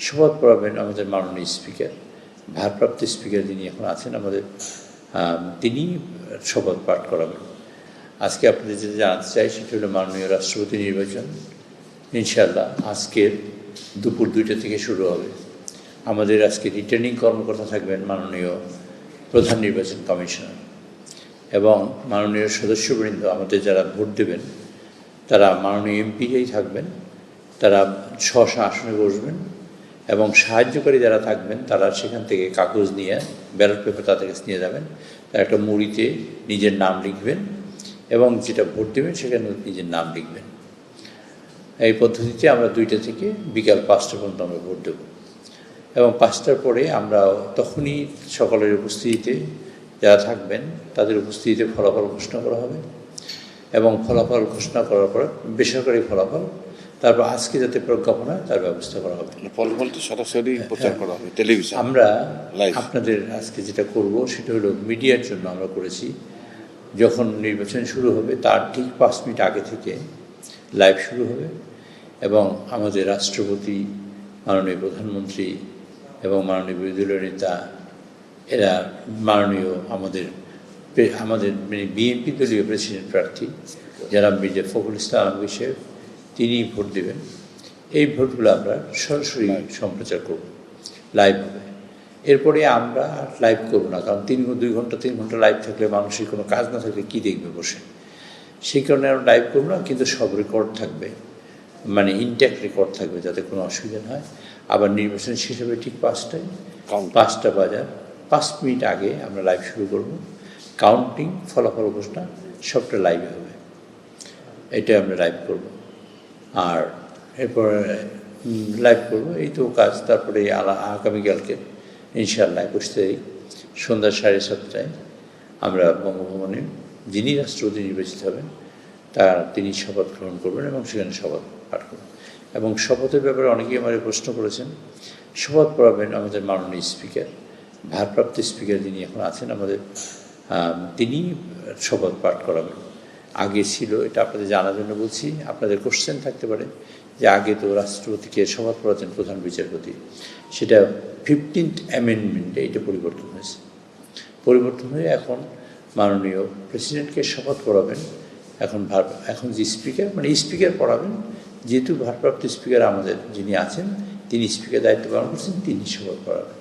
শপথ পড়াবেন আমাদের মাননীয় স্পিকার, ভারপ্রাপ্ত স্পিকার যিনি এখন আছেন আমাদের, তিনি শপথ পাঠ করাবেন। আজকে আপনাদের যেটা জানাতে চাই সেটা হলো মাননীয় রাষ্ট্রপতি নির্বাচন ইনশাআল্লাহ আজকের দুপুর 2টা থেকে শুরু হবে। আমাদের আজকে রিটার্নিং কর্মকর্তা থাকবেন মাননীয় প্রধান নির্বাচন কমিশনার, এবং মাননীয় সদস্যবৃন্দ আমাদের যারা ভোট দেবেন তারা মাননীয় এমপিরাই থাকবেন। তারা স্ব আসনে বসবেন এবং সাহায্যকারী যারা থাকবেন তারা সেখান থেকে কাগজ নিয়ে, ব্যালট পেপার তাদের কাছে নিয়ে যাবেন। তারা একটা মুড়িতে নিজের নাম লিখবেন এবং যেটা ভোট দেবেন সেখানে নিজের নাম লিখবেন। এই পদ্ধতিতে আমরা 2টা থেকে বিকাল 5টা পর্যন্ত আমরা ভোট দেব, এবং 5টার পরে আমরা তখনই সকলের উপস্থিতিতে যারা থাকবেন তাদের উপস্থিতিতে ফলাফল ঘোষণা করা হবে, এবং ফলাফল ঘোষণা করার পর বেসরকারি ফলাফল, তারপর আজকে যাতে প্রজ্ঞাপনা তার ব্যবস্থা করা হবে। ফলাফলটা সরাসরি প্রচার করা হবে টেলিভিশন। আমরা আপনাদের আজকে যেটা করব সেটা হলো মিডিয়ার জন্য আমরা করেছি, যখন নির্বাচন শুরু হবে তার ঠিক 5 মিনিট আগে থেকে লাইভ শুরু হবে, এবং আমাদের রাষ্ট্রপতি, মাননীয় প্রধানমন্ত্রী এবং মাননীয় বিরোধী দলীয় নেতা, এরা মাননীয় আমাদের বিএনপি দলীয় প্রেসিডেন্ট প্রার্থী যারা মির্জা ফখরুল ইসলাম আলমগীর সাহেব, তিনি ভোট দেবেন। এই ভোটগুলো আমরা সরাসরি সম্প্রচার করব, লাইভ হবে। এরপরে আমরা আর লাইভ করব না, কারণ 2 ঘন্টা 3 ঘন্টা লাইভ থাকলে মানুষের কোনো কাজ না থাকলে কী দেখবে বসে, সেই কারণে আমরা লাইভ করব না। কিন্তু সব রেকর্ড থাকবে, মানে ইনট্যাক্ট রেকর্ড থাকবে, যাতে কোনো অসুবিধা না হয়। আবার নির্বাচন শেষ হবে ঠিক 5টায়, 5টা বাজার 5 মিনিট আগে আমরা লাইভ শুরু করব। কাউন্টিং, ফলাফল ঘোষণা সবটা লাইভে হবে, এটা আমরা লাইভ করব। আর এরপর লাইভ করব, এই তো কাজ। তারপরে আগামীকালকে ইনশাআল্লাহ 21 তারিখ সন্ধ্যা 7:30টায় আমরা বঙ্গভবনে যিনি রাষ্ট্রপতি নির্বাচিত হবেন তিনি শপথ গ্রহণ করবেন এবং সেখানে শপথ পাঠ করবেন। এবং শপথের ব্যাপারে অনেকেই আমাদের প্রশ্ন করেছেন। শপথ পড়াবেন আমাদের মাননীয় স্পিকার, ভারপ্রাপ্ত স্পিকার যিনি এখন আছেন আমাদের, তিনি শপথ পাঠ করাবেন। আগে ছিল, এটা আপনাদের জানার জন্য বলছি, আপনাদের কোশ্চেন থাকতে পারে যে আগে তো রাষ্ট্রপতিকে শপথ পড়াতেন প্রধান বিচারপতি, সেটা 15th অ্যামেন্ডমেন্টে এটা পরিবর্তন হয়েছে। পরিবর্তন হয়ে এখন মাননীয় প্রেসিডেন্টকে শপথ পড়াবেন। এখন যে স্পিকার, মানে স্পিকার পড়াবেন, যেহেতু ভারপ্রাপ্ত স্পিকার আমাদের যিনি আছেন তিনি স্পিকার দায়িত্ব পালন করছেন, তিনি শপথ পড়াবেন।